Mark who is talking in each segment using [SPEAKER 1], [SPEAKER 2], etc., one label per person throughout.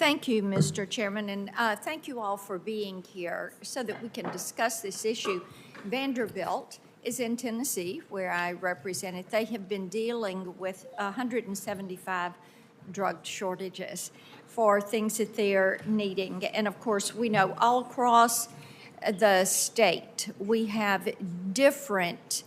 [SPEAKER 1] Thank you, Mr. Chairman, and thank you all for being here so that we can discuss this issue. Vanderbilt is in Tennessee, where I represent it. They have been dealing with 175 drug shortages for things that they're needing. And of course, we know all across the state, we have different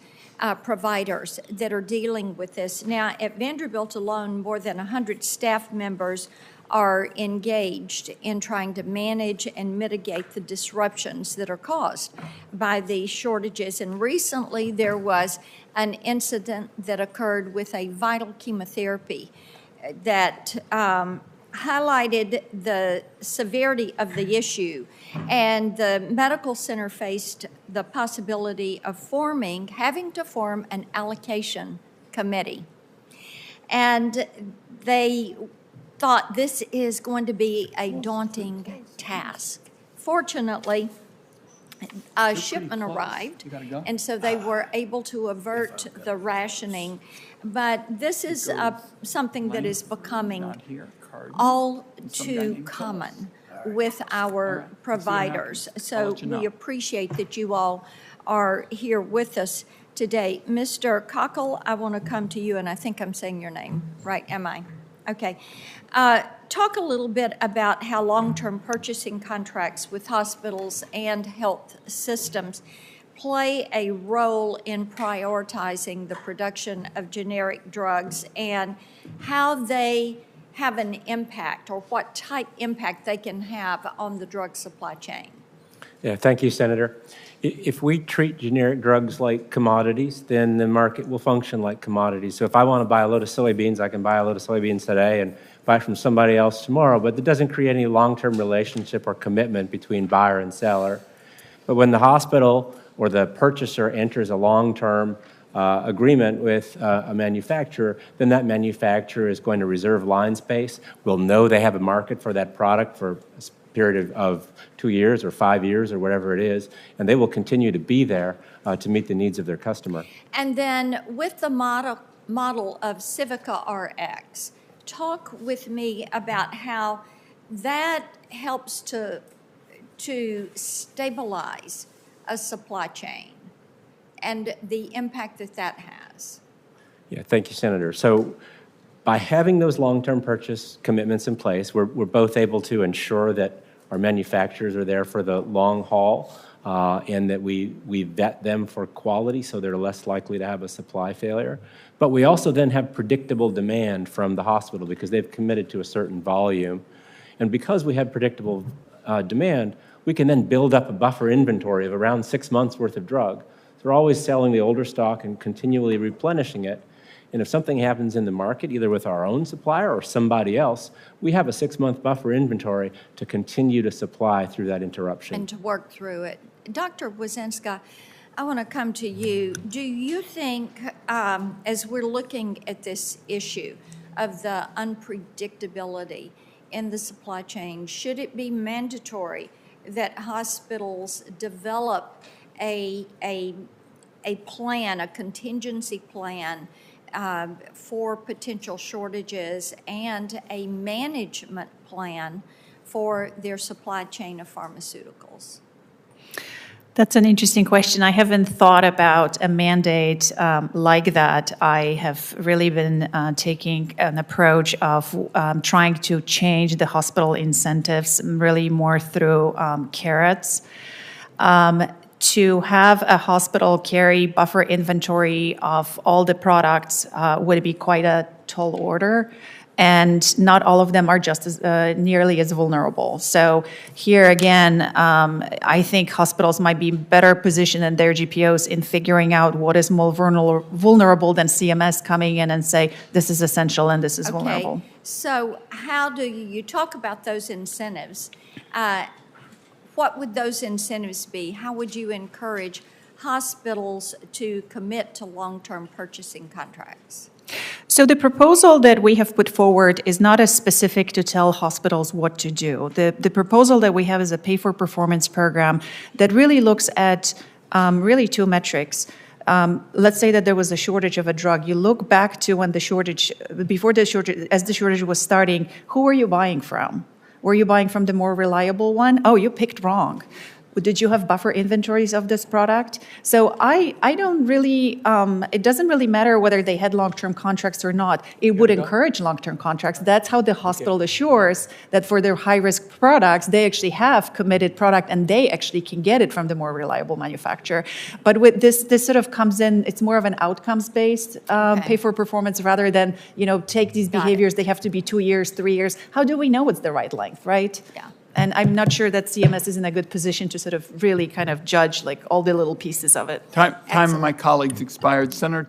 [SPEAKER 1] providers that are dealing with this. Now, at Vanderbilt alone, more than 100 staff members are engaged in trying to manage and mitigate the disruptions that are caused by these shortages. And recently there was an incident that occurred with a vital chemotherapy that highlighted the severity of the issue. And the medical center faced the possibility of having to form an allocation committee. And they thought this is going to be a daunting task. Fortunately, a shipment arrived, and so they were able to avert the rationing. But this is something that is becoming all too common with our providers. So we appreciate that you all are here with us today. Mr. Cockle, I want to come to you, and I think I'm saying your name right, am I? Okay. Talk a little bit about how long-term purchasing contracts with hospitals and health systems play a role in prioritizing the production of generic drugs and how they have an impact, or what type impact they can have on the drug supply chain.
[SPEAKER 2] Yeah, thank you, Senator. If we treat generic drugs like commodities, then the market will function like commodities. So if I want to buy a load of soybeans, I can buy a load of soybeans today and buy from somebody else tomorrow, but it doesn't create any long-term relationship or commitment between buyer and seller. But when the hospital or the purchaser enters a long-term agreement with a manufacturer, then that manufacturer is going to reserve line space. We'll know they have a market for that product for a period of 2 years or 5 years or whatever it is, and they will continue to be there to meet the needs of their customer.
[SPEAKER 1] And then with the model of Civica RX, talk with me about how that helps to stabilize a supply chain and the impact that that has.
[SPEAKER 2] Yeah, thank you, Senator. So by having those long-term purchase commitments in place, we're both able to ensure that our manufacturers are there for the long haul and that we vet them for quality so they're less likely to have a supply failure. But we also then have predictable demand from the hospital because they've committed to a certain volume. And because we have predictable demand, we can then build up a buffer inventory of around 6 months worth of drug. So we're always selling the older stock and continually replenishing it. And if something happens in the market, either with our own supplier or somebody else, we have a 6-month buffer inventory to continue to supply through that interruption.
[SPEAKER 1] And to work through it. Dr. Wazinska, I want to come to you. Do you think, as we're looking at this issue of the unpredictability in the supply chain, should it be mandatory that hospitals develop a plan, a contingency plan for potential shortages and a management plan for their supply chain of pharmaceuticals?
[SPEAKER 3] That's an interesting question. I haven't thought about a mandate like that. I have really been taking an approach of trying to change the hospital incentives really more through carrots. To have a hospital carry buffer inventory of all the products would be quite a tall order. And not all of them are just as nearly as vulnerable. So here again, I think hospitals might be better positioned than their GPOs in figuring out what is more vulnerable than CMS coming in and say, this is essential and this is vulnerable.
[SPEAKER 1] So how do you talk about those incentives? What would those incentives be? How would you encourage hospitals to commit to long-term purchasing contracts?
[SPEAKER 3] So the proposal that we have put forward is not as specific to tell hospitals what to do. The proposal that we have is a pay-for-performance program that really looks at really two metrics. Let's say that there was a shortage of a drug. You look back to when the shortage, as the shortage was starting, who were you buying from? Were you buying from the more reliable one? Oh, you picked wrong. Did you have buffer inventories of this product? So I don't really, it doesn't really matter whether they had long-term contracts or not. It would encourage long-term contracts. That's how the hospital assures that for their high-risk products, they actually have committed product and they actually can get it from the more reliable manufacturer. But with this sort of comes in, it's more of an outcomes-based pay for performance rather than, take these behaviors, they have to be 2 years, 3 years. How do we know it's the right length, right?
[SPEAKER 1] Yeah.
[SPEAKER 3] And I'm not sure that CMS is in a good position to sort of really kind of judge like all the little pieces of it.
[SPEAKER 4] Time of my colleagues expired. Senator